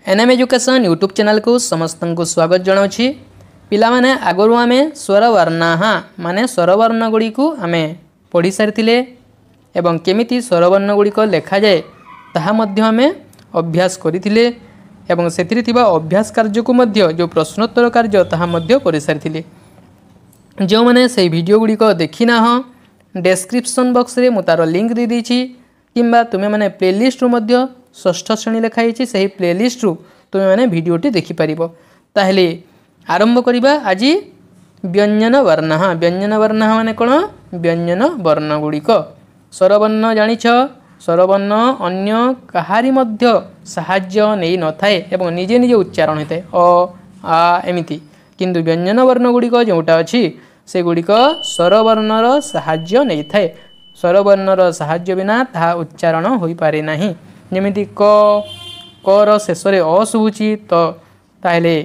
NM education YouTube channel को समस्त को स्वागत जनावि। पिला माने आगु आम स्वरवर्णा माने स्वरवर्ण गुड़ी को आम पढ़ी सारी एवं केमिति स्वरवर्ण गुड़िक लेखा जाए ताहा मध्य आम अभ्यास करथिले एवं सेथिरे थिबा अभ्यास कार्य को मध्य जो प्रश्नोत्तर कार्य ताहा मध्य कर सारी। जो मैंने से वीडियो गुड़िक देखी ना डेस्क्रिप्शन बॉक्स रे मु तार लिंक दे देछि किंबा तुमे माने प्लेलिस्ट रु मध्य षष्ठ श्रेणी लिखाई से प्लेलिस्ट रु तुम्हें मैंने भिडटी देखिपर। ताहले आरंभ करवा आज व्यंजन वर्ण। व्यंजन वर्ण माने कौन? व्यंजन वर्ण गुड़िक स्वरवर्ण जानिछ। स्वरवर्ण अन्य कहारी मध्य साहाय्य नहीं न थाए एवं निजे निजे उच्चारण होता है अ आ एमिति, किंतु व्यंजन वर्ण गुड़िक जोटा अच्छी से गुड़िक स्वरवर्णर साहाय्य नहीं थाए। स्वरवर्णर साहाय्य बिना ताहा उच्चारण हो पारे नाही। जमिति क र शेष अ शुभुची तो ताहले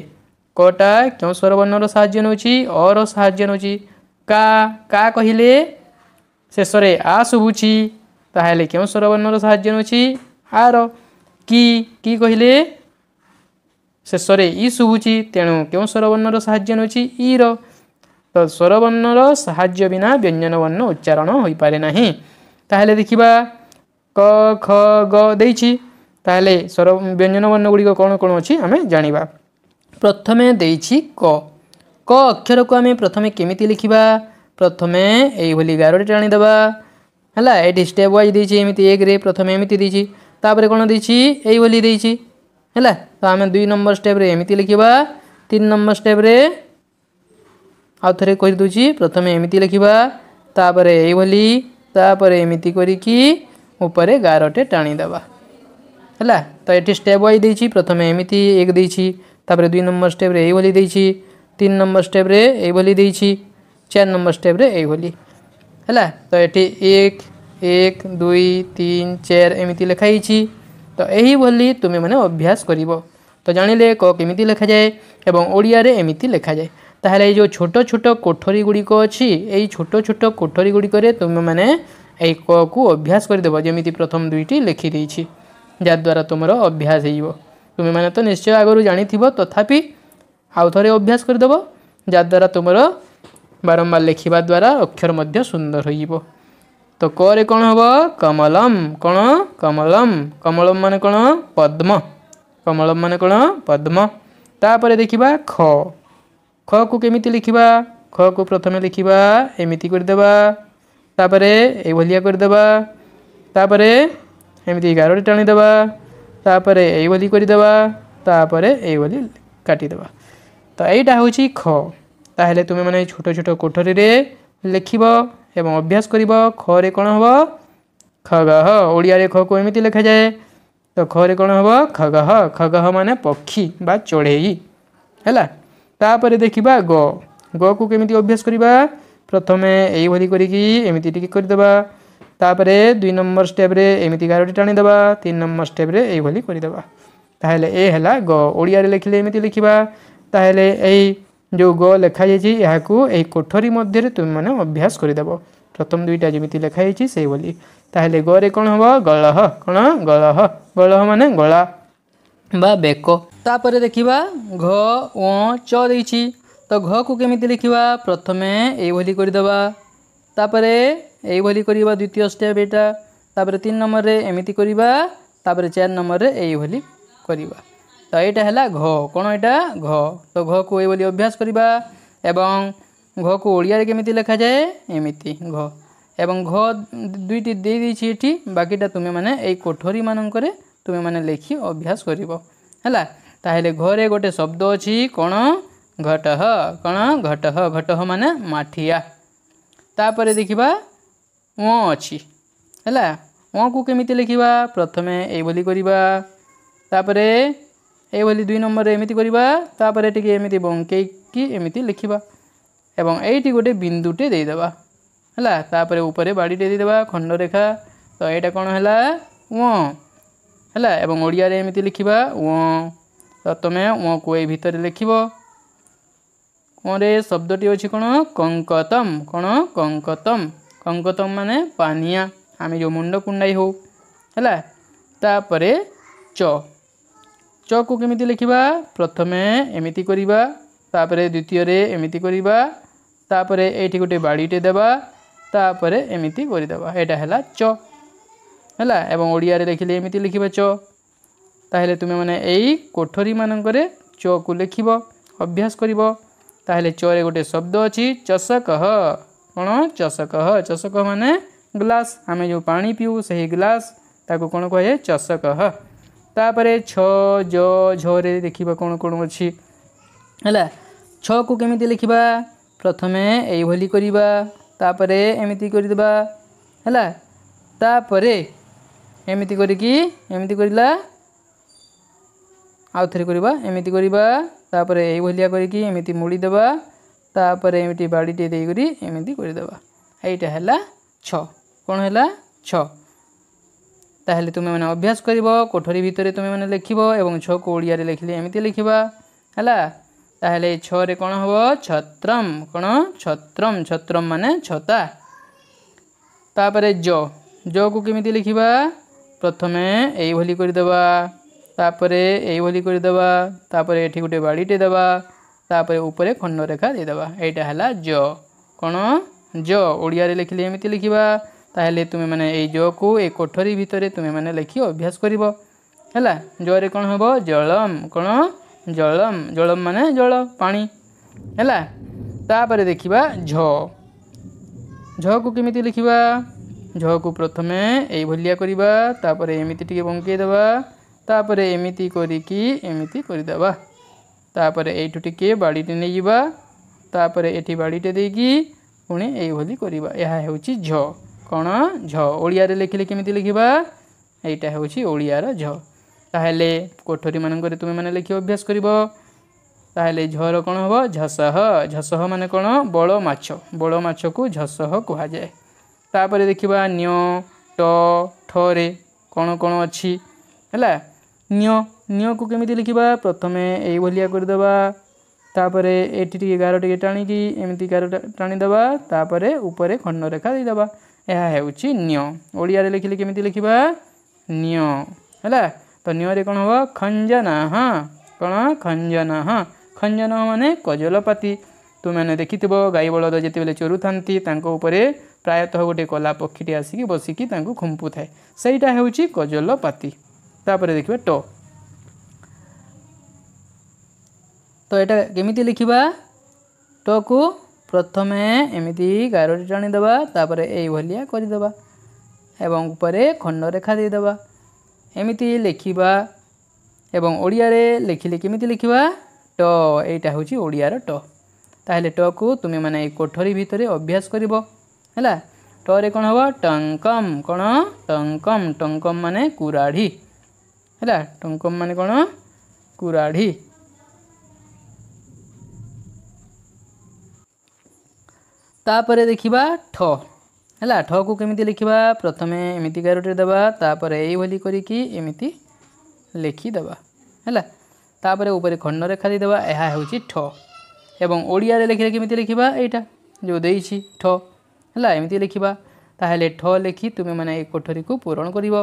कटा क्यों स्वरवर्णर साहाय्य नौची? अ र साहाय्य नौची। का कहिले शेष आ शुभुची ताहले क्यों स्वरवर्णर साहाय्य नौची? आ र। की कहिले शेष इ शुभुची तेणु क्यों स्वरवर्णर साहाय्य नौची? इ र। तो स्वरवर्णर साहाय्य बिना व्यंजन वर्ण उच्चारण हो पारे नाही। ताहले देखिबा क ख ग देछि। ताहले स्वर व्यंजन वर्ण गुड़िक कौन कौन अच्छी आम जानिबा। प्रथमे देछि क अक्षर को आम प्रथमे केमिति लिखिबा? प्रथमे एई भली गारोटी टाणी देबा हला। एटी स्टेप वाइज देछि एमिति एक रे प्रथमे एमिति देछि तापरे कोन देछि एई भली देछि हला। तो आम 2 नंबर स्टेप रे एमिति लिखिबा। 3 नंबर स्टेप रे आ थरे कहि दोछि प्रथमे एमिति लिखिबा तापरे एई भली तापरे एमिति करिकि ऊपर गारटे टाणी देबा हला। तो ये स्टेप वाइज देछि प्रथमे एमिति एक देछि तापरे 2 नंबर स्टेप रे एई भली देछि 3 नंबर स्टेप रे एई भली देछि 4 नंबर स्टेप रे एई भली हला। तो ये 1 2 3 4 एमिति लिखाई छी। तो यही भली तुमे माने अभ्यास करिवो। तो जानिले क केमिति लिखा जाए एवं ओडिया रे एमिति लिखा जाए। ताहले जो छोट छोट कोठरी गुड़िक अच्छी यही छोट छोट कोठरी गुड़िक तुम मैंने यही क को अभ्यास करदेव। जमी प्रथम 2टी लिखी देछि जद्वारा तुम अभ्यास हो। तुम्हें मैंने तो निश्चय आगु जानी तथापि आउ थे अभ्यास करदेव जद्वारा तुम बारंबार लिखा द्वारा अक्षर मध्य सुंदर हो। तो क रे कौन हम? कमलम। कौन? कमलम। कमलम माने कौन? पद्म। कमलम माने कौन? पद्म। तापर देखिबा ख को केमिति लिखिबा? ख को प्रथमे लिखिबा एमिति करदेबा तापरे ए भलिया करदेबा तापरे एमिति गारोटी टाणी देबा तापरे ए भली करदेबा तापरे ए भली काटी देबा। तो एटा होची ख। ताहले तुमे माने छोट छोट कोठरी रे लिखिबो एवं अभ्यास करिबो। ख रे कोन हबो? खगह। ओडिया रे ख को एमिति लिखा जाए। तो ख रे कोन हबो? खगह। खगह माने पक्षी बा चढ़ेई हैला। तापरे देखिबा ग को केमिति अभ्यास करिबा? प्रथमे एई भली करिकि एमिति टिके करदेबा तापरे 2 नंबर स्टेप रे एमिति गारोटी टाणी देबा 3 नंबर स्टेप रे एई भली करदेबा। ताहले ए हला ग। ओडिया रे लिखले एमिति लिखिबा। ताहले एई जो ग लिखा जायछि याकू एई कोठरी मध्य रे तुम माने अभ्यास करदेबो। प्रथम 2टा जेमिति लिखा जायछि सेई भली। ताहले ग रे कोन हबो? गलह। कोन? गलह। गलह माने गला बा बेको। तापरे देखिबा घ ओ च देछि। तो घ को केमिति लिखिबा? प्रथमे एई भली करदेबा तापरे एई भली करिबा द्वितीय स्टेप एटा तापरे 3 नंबर रे एमिति करिबा तापरे 4 नंबर रे एई भली करिबा। तो एटा हला घ। कोन एटा? घ। तो घ को एई भली अभ्यास करिबा एवं घ को ओडिया रे केमिति लिखा जाए एमिति घ एवं घ 2टी दे देछि एठी बाकीटा तुमे माने एई कोठरी मानकरे तुमे माने लिखि अभ्यास करिवो हला। ताहले घरे गोटे शब्द अछि कोन? घटह। कोन? घटह। घटह माने माठिया। तापरे देखिबा ओ अछि हैला। ओ को केमिति लिखिबा? प्रथमे एई भली करिबा तापरे एई भली 2 नंबर रे एमिति करिबा तापरे टिके एमिति बंकेई कि एमिति लिखिबा एवं एइटी गोटे बिंदुटे दे देबा हैला। तापरे ऊपरे बाडीटे दे देबा खंड रेखा। तो एटा कोन हैला? ओ हैला। एवं ओडिया रे एमिति लिखिबा ओ। तो तमे ओ को ए भितर लिखिबो। ओरे शब्दटी अछि कोन? कंकतम। कोन? कंकतम। कंकतम माने पानिया आमे जो मुंड कुंडाई हो हैला। तापरे च च को केमिति लिखिबा प्रथमे एमिति करिबा तापरे द्वितीय रे एमिति करिबा तापरे एठी गोटे बाड़ीटे देबा तापरे एमिति करिदबा एटा हैला च हैला एवं ओडिया रे लिखिले एमिति लिखिबा च ताहेले तुमे माने एई कोठरी मानकरे च को लिखिबो अभ्यास करिवो ताहेले च रे गोटे शब्द अछि चषकः कोन चषकः माने ग्लास आमे जो पानी पिउ सही ग्लास ताको कोन कहे चषकः तापरे छ ज झ रे देखिबा कोन कोन अछि हैला छ को केमिति लिखिबा प्रथमे एई भली करिबा तापरे एमिति करिदबा हैला तापरे एमिति करिकी एमिति करिला आउ थरे करिबा एमिति करिबा तापरे एई भलिया करिकी एमिति मुड़ी देबा तापरे एमिति बाड़ीटे देई करी एमिति करि देबा एइटा हैला छ कोन हैला छ ताहेले तुमे माने अभ्यास करिवो कोठरी भितरे तुमे माने लिखिबो एवं छ को ओडिया रे लिखिले एमिति लिखिबा हैला ताहेले छ रे कोन हबो छत्रम कोन छत्रम छत्रम माने छता तापरे जो को केमिति लिखिबा प्रथमे एई भली करि देबा तापरे एई भली करि देबा तापरे एठी गुटे बाड़ीटे देबा तापरे ऊपरे खंड रेखा दे देबा एटा हला ज कोन ज ओडिया रे लिखिले एमिति लिखिबा ताहेले तुमे माने एई ज को ए कोठरी भितरे तुमे माने लिखि अभ्यास करिवो हैला ज रे कोन हबो जलम कोन जलम जलम माने जल पानी हैला तापरे देखिबा झ को केमिति लिखिबा झ को प्रथमे एई भलिया करिबा तापरे एमिति टिके बंके देबा तापरे एमिति करिकी एमिति करि देबा तापरे एइठु टिके बाड़ीटे नै जिबा तापरे एठी बाड़ीटे देकी पुणी एई भली करिबा एहा हेउची झ कोन झ ओडिया रे लिखिले केमिति लिखिबा एइटा हेउची ओडिया रो झ ताहेले कोठरी मानकरे तुमे माने लिखि अभ्यास करिवो ताहेले झ रो कोन हबो झसह माने कोन बड़ माछ को झसह कुहा जाय तापरे देखिबा न्य ट ठ रे कोन कोन अछि हैला न्य को केमिति लिखिबा प्रथमे एई भलिया कर देबा तापरे एठी टिके गारो टिके टाणी की एमिति गारो टाणी देबा तापरे ऊपरे खंड रेखा दे देबा एहा हेउची न्य ओडिया रे लिखिले केमिति लिखिबा न्य हैला तो न्य रे कोन हो खंजनाः कोन खंजनाः माने कजलपाती तुम मैंने देखिथिबो गाई बलद जेते बेले चोरु थांती तांको ऊपरे प्रायतः गोटे कला पक्षीटी आसिकी बसिकी तांको खुंपु थाए सेटा हेउची कजलपाती तापरे देखिबा तो एटा केमिति लिखिबा ट को प्रथमे एमिति गारोटी टाणी देबा तापरे एई भलिया करि देबा एवं ऊपरे खंड रेखा दे देबा एमिति लिखिबा एवं ओडिया रे लिखिले केमिति लिखिबा ट एटा होची ओडिया रो ट ताहेले ट को तुमे माने ए कोठरी भितरे अभ्यास करिवो हैला ट रे कोन हबो टंकम कोन टंकम माने कुराढी हैला टंकम माने कोन कुराढी तापरे देखिबा ठ हैला ठ को केमिति लिखिबा प्रथमे एमिति गारोटे देबा तापरे एई भली करिकी एमिति लिखि देबा हैला तापरे ऊपरे खंड रेखा दे देबा एहा हेउची ठ एवं ओडिया रे लिखिले केमिति लिखिबा एटा जो देइछि ठ हैला एमिति लिखिबा ताहेले ठ लिखि तुमे माने ए कोठरी को पूरण करिवो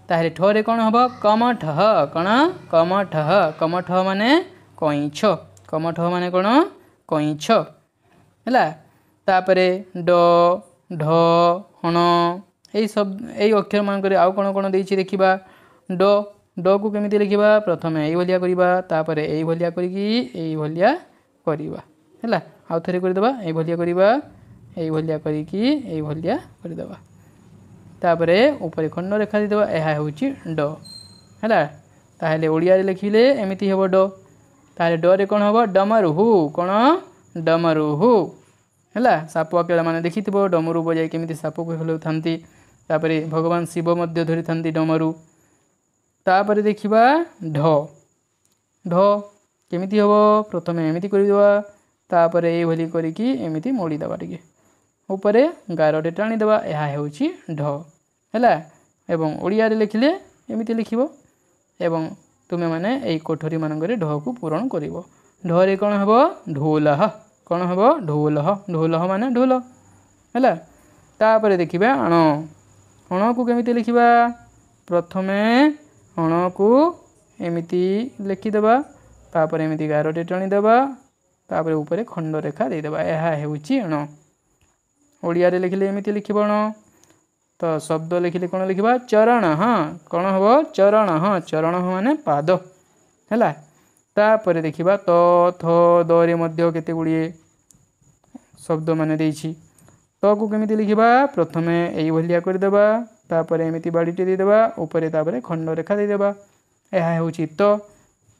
ताहेले ठ रे कोन हबो कमठः कोन कमठः माने कइछ कमठः माने कोन कइछ हैला तापरे ड ढ हण एई सब एई अक्षर मान करे आउ कोन कोन देइछि देखिबा ड को केमिति लिखिबा प्रथमे एई भलिया करिबा तापरे एई भलिया करिकी एई भलिया करिबा हैला आउ थरे करि देबा एई भलिया करिबा एई भलिया करिकी एई भलिया करि देबा तापरे ऊपर खंड रेखा दे देबा एहा होची ड हैला ताहेले ओडिया रे लिखिले एमिति हेबो ड ताहेले ड रे कोन हेबो डमरुहु कोन डमरुहु हैला साप आकेला माने देखिथिबो डमरू बजाय केमिति साप को खेलौ थांती तापरे भगवान शिव मध्य धरि थांती डमरू तापरे देखिबा ढ केमिति हबो प्रथमे एमिति करि देबा तापरे एई भली करिकी एमिति मोड़ी देबा टिके ऊपरे गारोटे टाणी देबा एहा हेउची ढ हैला एवं ओडिया रे लिखिले एमिति लिखिबो एवं तुमे माने एई कोठरी मानकरे ढ को पूरण करिवो ढ रे कोन हबो ढोलः कोन हबो ढोलः माने ढोल हैला तापरे देखिबा अण को केमिति लिखिबा प्रथमे अण को एमिति लिखिदेबा तापर एमिति गारटे टाणीदेबा तापर ऊपर खंड रेखा देदेबा यह होउची ण ओडिया रे लिखिले एमिति लिखिब ण तो शब्द लिखिले कोन लिखिबा चरण हाँ कोन हबो चरण हाँ चरण माने पाद हैला तापर देखिबा तो थ द रे मध्य केते गुडिए शब्द माने देछि तो को केमिति लिखिबा प्रथमे एई भलिया कर देबा तापर एमिति बाडीटे दे देबा ऊपर तापर खंड रेखा दे देबा यह होउची तो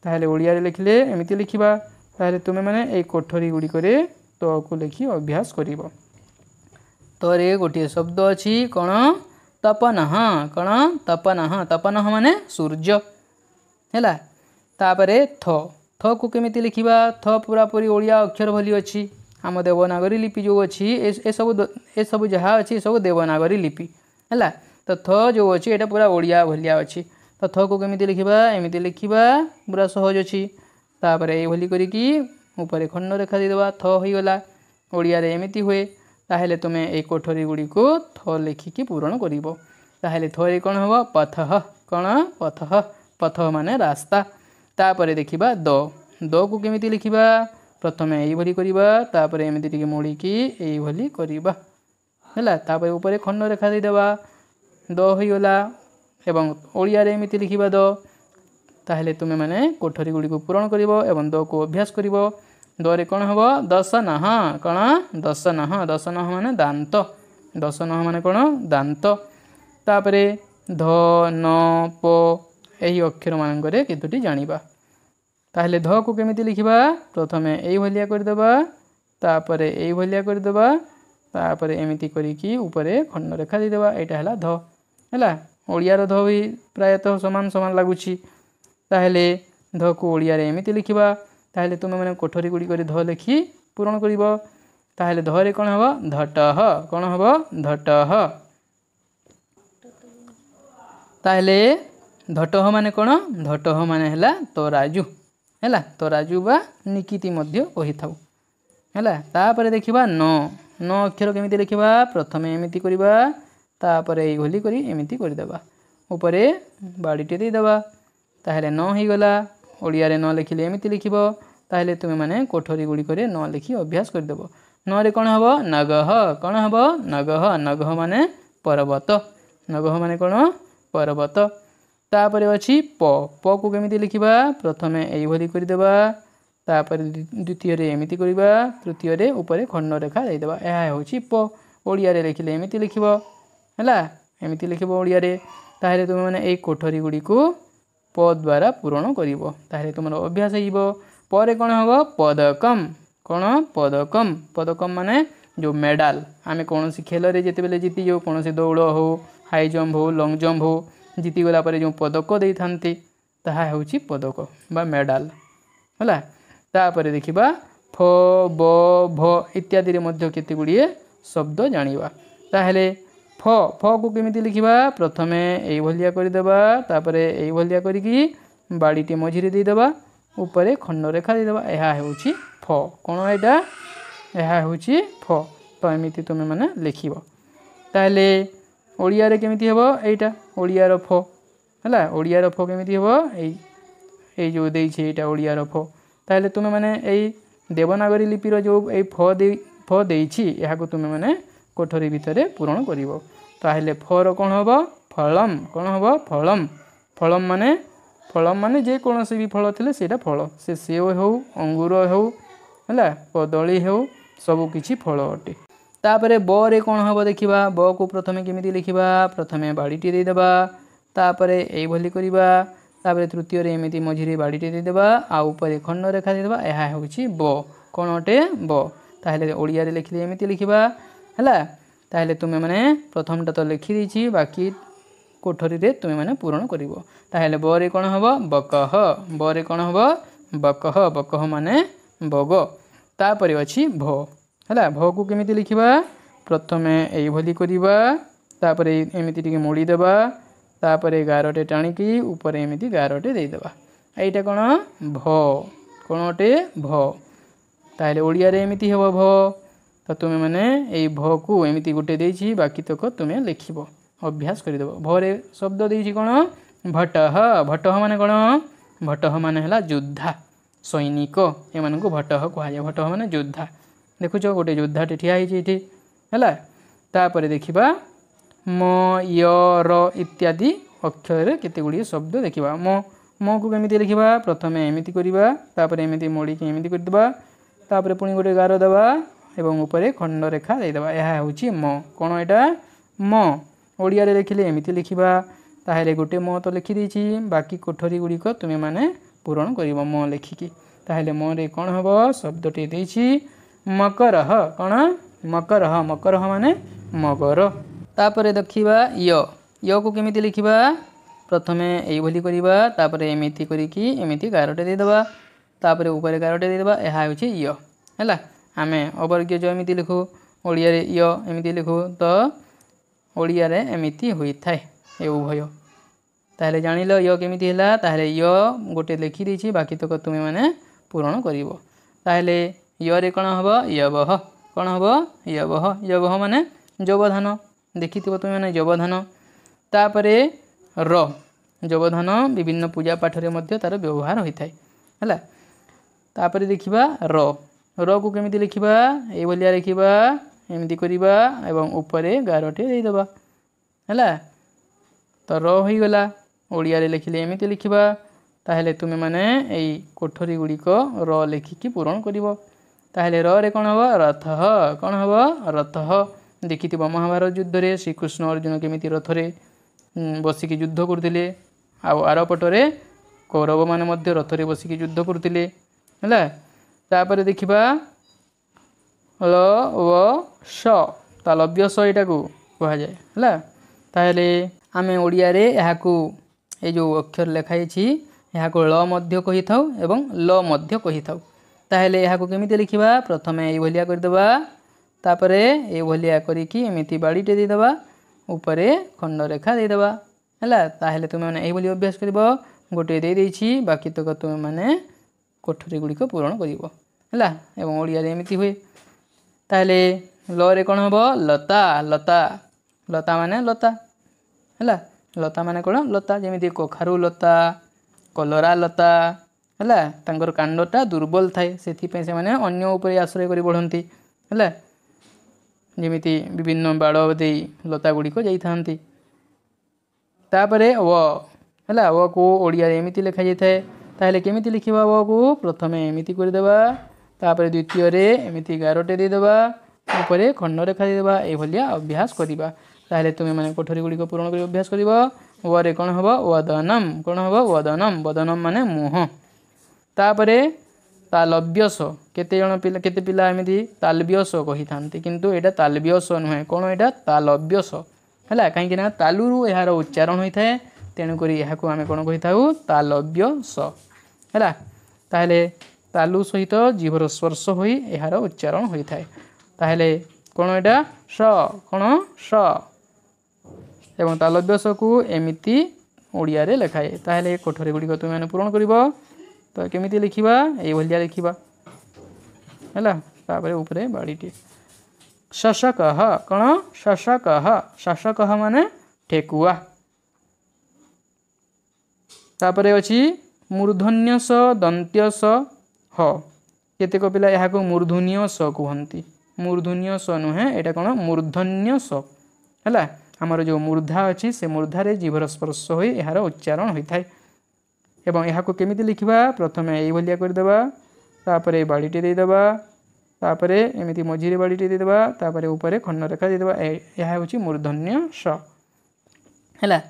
ताहले ओडिया रे लिखिले एमिति लिखिबा ताहले तुमे माने एई कोठरी गुडी करे तो को लिखि अभ्यास करिवो तो रे गोटे शब्द अछि कोन तपनः कोन तपनः तपनः माने सूर्य हैला तापरे थ थ को केमिति लिखिबा थ पूरा पूरी ओडिया अक्षर भली अछि आम देवनागरी लिपि जो अछि ए सब जहाँ अछि सब देवनागरी लिपि हैला तो थ जो अछि एटा पूरा ओडिया भलिया अछि तो थ को केमिति लिखिबा एमिति लिखिबा पूरा सहज अछि तापरे ए भली करी कि ऊपर खंड रेखा दे देबा थ होई गला ओडिया रे एमिति होए ताहले तुमे ए कोठरी गुडी को थ लिखिकी पूरण करिवो ताहले थ रे कोन हबो पथः कोन पथः पथ माने रास्ता तापरे देखिबा द को केमिति लिखिबा प्रथमे एई भली करिबा तापरे एमिति टिके मोडी की एई भली करिबा हैला तापरे ऊपर खंड रेखा दे देबा द होई गला एवं ओडिया रे एमिति लिखिबा द ताहले तुमे माने कोठरी गुडी को पूरण करिवो एवं द को अभ्यास करिवो द रे कोन हबो दशनः कोन दशनः माने दांत दशनः माने कोन दांत तापरे ध न प एही अक्षर मानकरे केतोटी जानिबा ताहले ध को केमिति लिखिबा प्रथमे एई भलिया कर देबा तापरे एई भलिया कर देबा तापरे एमिति करी कि ऊपरे खंड रेखा दे देबा एटा हला ध हला ओडिया रो ध भी प्रायतः समान समान लागुची ताहले ध को ओडिया रे एमिति लिखिबा ताहले तुमे माने कोठरी गुडी करे ध लिखि पूरण करिवो ताहले ध रे कोन हबो धटः कोन हबो धटः ताहले धटः माने कोन धटः माने हला तराजू हैला तराजू बा निकिति मध्य कहि थाउ हैला तापरे देखिबा न अक्षर केमिति लिखिबा प्रथमे एमिति करिबा तापरे एई भली करी एमिति करि देबा ऊपरे बाडीटे दे देबा ताहले न होई गला ओडिया रे न लिखिले एमिति लिखिबो ताहले तुमे माने कोठरी गुडी करे न लिखि अभ्यास कर देबो न रे कोन हबो नगः कोन हबो नगः नगः माने पर्वत नगः माने कोन पर्वत तापरे अछि प को केमिति लिखिबा प्रथमे एई भली करि देबा तापरे द्वितीय रे एमिति करिबा तृतीय रे ऊपर खंड रेखा दे देबा एहा होछि प ओडिया रे लिखिले एमिति लिखिबो हैला एमिति लिखिबो ओडिया रे ताहले तुमे माने एई कोठरी गुडी को प द्वारा पूरण करिवो ताहले तुमरो अभ्यास हिबो परे कोन हबो पदकम कोन पदकम पदकम माने जो मेडल आमे कोनोसी खेल रे जेते बेले जीति जो कोनोसी दौड़ हो हाई जंप हो लॉन्ग जंप हो जीति गला परे जो पदक देई थांती ताहा होउची पदक बा मेडल हला तापरे देखिबा फ ब भ इत्यादि रे मध्य केते गुडिए शब्द जानिबा ताहले फ को केमिति लिखिबा प्रथमे एई भलिया करि देबा तापरे एई भलिया करी कि बाडीटे मझिरे दे देबा ऊपरे खंड रेखा दे देबा एहा होउची फ कोन एटा एहा होउची फ तो एमिति तुमे माने लिखिबो ताहले ओडिया रे केमिति हेबो एटा ओडिया रो फ हला ओडिया रो फ केमिति हेबो एई जो देई छै एटा ओडिया रो फ ताहले तुमे माने एई देवनागरी लिपि रो जो एई फ देई छी एहा को तुमे माने कोठरी भितरे पूरण करिवो ताहले फ रो कोन हबो फलम कोन हबो फलम माने जे कोनोसी भी फल थिले सेटा फल से सेव हो अंगूर हो हला कदली हो सब किछि फल अटे तापरे ब रे कोन हबो देखिबा ब को प्रथमे केमिति लिखिबा प्रथमे बाडीटी दे देबा तापरे एई भली करिबा तापरे तृतीय रे एमिति मझिरे बाडीटी दे देबा आ ऊपर खंड रेखा दे देबा एहा होउची ब कोन अटे ब ताहले ओडिया रे लिखिले एमिति लिखिबा हला ताहले तुमे माने प्रथमटा तो लिखि दिछि बाकी कोठरी रे तुमे माने पूरण करिवो ताहले ब रे कोन हबो बकह ब रे कोन हबो बकह माने बग तापरे अछि भ हला भ को केमिति लिखिबा प्रथमे एई भली करिबा तापरे एमिति टिके मोडी देबा तापरे गारटे टाणीकी ऊपर एमिति गारटे दे देबा एइटा कोन भ कोनटे भ ताहले ओडिया रे एमिति हेबो भ तो तुमे माने एई भ को एमिति गुटे देछि बाकी तक तुमे लिखिबो अभ्यास करि देबो भ रे शब्द देछि कोन भटः माने कोन भटह माने हला योद्धा सैनिक एमानकु भटह कहा जाय भटह माने योद्धा देखुछ गोटे योद्धाटे ठिया होइछि एठी हला तापर देखिबा म य र इत्यादि अक्षर केते गुडी शब्द देखिबा म को केमिति लिखिबा प्रथमे एमिति करिबा तापर एमिति मोडी के एमिति कर देबा तापर पुनी गोटे गार देबा एवं ऊपर खंड रेखा दे देबा यह होछि म कोन एटा म ओडिया रे लिखिले एमिति लिखिबा ताहेले गोटे म तो लिखि दिछि बाकी कोठरी गुडी को तुमे माने पूरण करिवो म लिखिकी ताहेले म रे कोन हबो शब्दटी देछि मकरह कोन मकरह माने मगर तापर देखिबा य को केमिति लिखिबा प्रथमे एई भली करिबा तापर एमिति करिकी एमिति गारटे दे देबा तापर ऊपर गारटे दे देबा एहा होछि य हैला आमे अवर्गीय जो एमिति लिखु ओडिया रे य एमिति लिखु तो ओडिया रे एमिति होई थाए ए उभय ताहले जानिलो य केमिति हैला ताहले य गोटे लिखि दिछि बाकी तक तुमे माने पूरण करिवो ताहले य रे कोन हबो यवह कोन हबो यवह माने जवधान देखिथिबो तुमे माने जवधान तापरे र जवधान विभिन्न पूजा पाठ रे मध्ये तार व्यवहार होई थाए हैला तापरे देखिबा र को केमिति लिखिबा ए भलिया लिखिबा एमिति करिबा एवं ऊपरे गारटे दे देबा हैला तो र होई गला ओडिया रे लिखिले एमिति लिखिबा ताहेले तुमे माने एई कोठरी गुडी को र लिखिकी पूरण करिवो ताहेले र रे कोन हबो रथः कोन हबो रथः देखिथिबो महाभारत युद्ध रे श्री कृष्ण अर्जुन केमिति रथ रे बसिकी युद्ध करथिले आ आर पटरे कौरव माने मध्ये रथ रे बसिकी युद्ध करथिले हैला तापर देखिबा ल व श तालव्य स एटा को कहा जाय हैला ताहेले आमे ओडिया रे एहाकू ए जो अक्षर लेखाई छी एहाको ल मध्य कहि थाउ एवं ल मध्य कहि थाउ ताहेले एहाको केमिति लिखिबा प्रथमे ए भलिया कर देबा तापरे ए भलिया करिकी एमिति बाडीटे दे देबा ऊपरे खंड रेखा दे देबा हैला ताहेले तुमे माने ए भली अभ्यास करबो गोटे दे देछि बाकी तक तुमे माने कोठरी गुडी को पूरण करिवो हैला एवं ओडिया रे एमिति होय ताहेले ल रे कोन हबो लता माने लता हैला लता माने कोन लता जेमिति कोखारू लता कलरा लता हैला तांगर कांडटा दुर्बल थाए सेथि पे से माने अन्य ऊपर आश्रय करि बढ़ंती हैला जेमिति विभिन्न बाड़ देई लता गुडी को जाई थांती तापरे व हैला व को ओडिया रे एमिति लिखा जाय थाए ताहेले केमिति लिखिबा व को प्रथमे एमिति कर देबा तापरे द्वितीय रे एमिति गारटे दे देबा ऊपरे खंड रेखा दे देबा ए भलिया अभ्यास करिबा ताहेले तुमे माने कोठरी गुडी को पूर्ण करि अभ्यास करिवो व रे कोन हबो वदनम कोन हबो वदनम माने मुह तापरे तालव्यस केते पिला एमिति तालव्यस कहि थांती किंतु एटा तालव्यस नहे कोन एटा तालव्यस हैला काहे कि ना तालुरु एहार उच्चारण होई थाए तेनु करी एहाकू आमे कोन कहि थाउ तालव्यस हैला ताहेले तालु सहित जीवर स्पर्श होई एहार उच्चारण होई थाए ताहेले कोन एटा स कोन स एवं तालव्यस को एमिति ओडिया रे लेखाए ताहेले कोठरी गुडी को तुमे माने पूर्ण करिवो तो केमिति लिखिबा ए भलिया लिखिबा हैला तापरे ऊपरे बाडीटी शशकः कोन शशकः माने ठेकुआ तापरे अछि मूर्धन्य स दन्त्य स ह केतेक पिला एहाको मूर्धन्य स कहंती मूर्धन्य स नुहे एटा कोन मूर्धन्य स हैला हमर जो मूर्धा अछि से मूर्धा रे जीवर स्पर्श होई एहार उच्चारण होई थाए एवं एहाको केमिति लिखिबा प्रथमे एई भलिया कर देबा तापरे बाडीटे दे देबा तापरे एमिति मझिरे बाडीटे दे देबा तापरे ऊपरे खंड रेखा दे देबा एहा होछि मूर्धन्य स हैला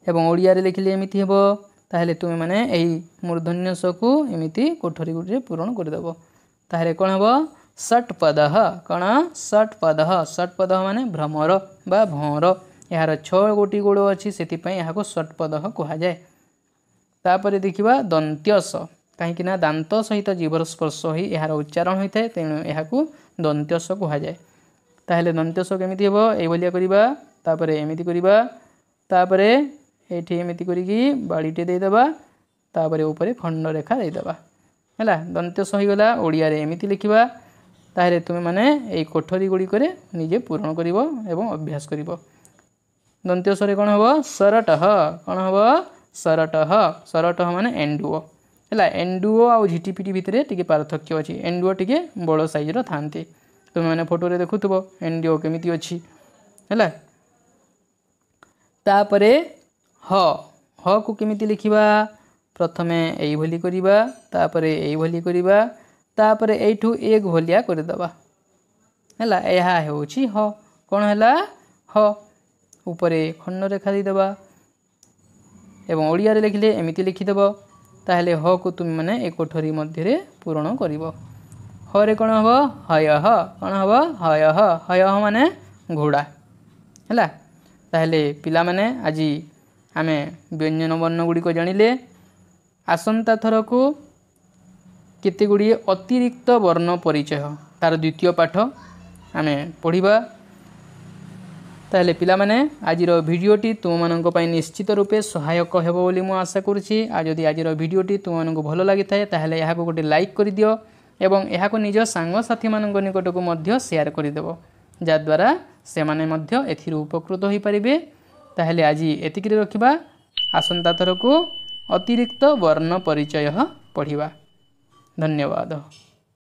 एवं ओडिया रे लिखिले एमिति हेबो ताहेले तुमे माने एई मूर्धन्य स को एमिति कोठरी गुडी रे पूर्ण कर देबो ताहेले कोन हेबो षट्पदः कोन षट्पदः माने भ्रमर बा भौर एहार 6 गोटी गोड़ अछि सेति पय एहाको षट्पदः कहा जाय तापरे देखिबा दन्त्यस काहे कि ना दांत सहित जीवर स्पर्श होई एहार उच्चारण होई थाए तेनु एहाकू दन्त्यस कहा जाय ताहेले दन्त्यस केमिति हेबो ए भलिया करिबा तापरे एमिति करिबा तापरे एठी एमिति करिकी बाडीटे दे देबा तापरे ऊपरे खंड रेखा दे देबा हैला दन्त्यस होई गला ओडिया रे एमिति लिखिबा ताहेले तुमे माने एई कोठरी गुडी करे निजे पूर्ण करिवो एवं अभ्यास करिवो दन्त्यस रे कोन हबो सरटः कोन हबो सरटः सरटः माने एंडुओ है एंडुओ आउ झिटिपिटी भितर टिके पार्थक्य अच्छी एंडुओ टिके बड़ साइज थांती तुम मैंने फोटो रे देखुथबो एंडुओ केमिति अच्छी है तापरे ह ह को केमिति लिखिबा प्रथमे एई भली करिबा तापरे एई भली करिबा तापरे एठू एक भलिया कर दबा हैला एहा हेउची ह कोन हैला ह ऊपरे खंड रेखा दी दबा एवं ओडिया रे लिखले एमिति लिखि देबो ताहले ह को तुम माने एक कोठरी मध्य रे पूर्ण करिवो ह रे कोन हबो हयः कोन हबो हयः हयः माने घोड़ा हैला ताहले पिला माने आजी आमे व्यंजन वर्ण गुडी को जानिले आसंता थर को केते गुडी अतिरिक्त वर्ण परिचय तार द्वितीय पाठ आमे पढिबा ताहले पिला माने आजिर भिडियोटी तुम मानक पई निश्चित रूपे सहायक हेबो बोली मु आशा करूछि आ जदि आजिर भिडियोटी तुम मानक भलो लागि थाए ताहले एहा को गोटे लाइक करि दियो एवं एहा को निज सांग साथी मानक निकट को मध्य शेयर करि देबो जा द्वारा से माने मध्य एथिर उपकृत होई परिबे ताहले आजी एतिकि रखिबा आसंता थर को अतिरिक्त वर्ण परिचय पढ़िबा धन्यवाद।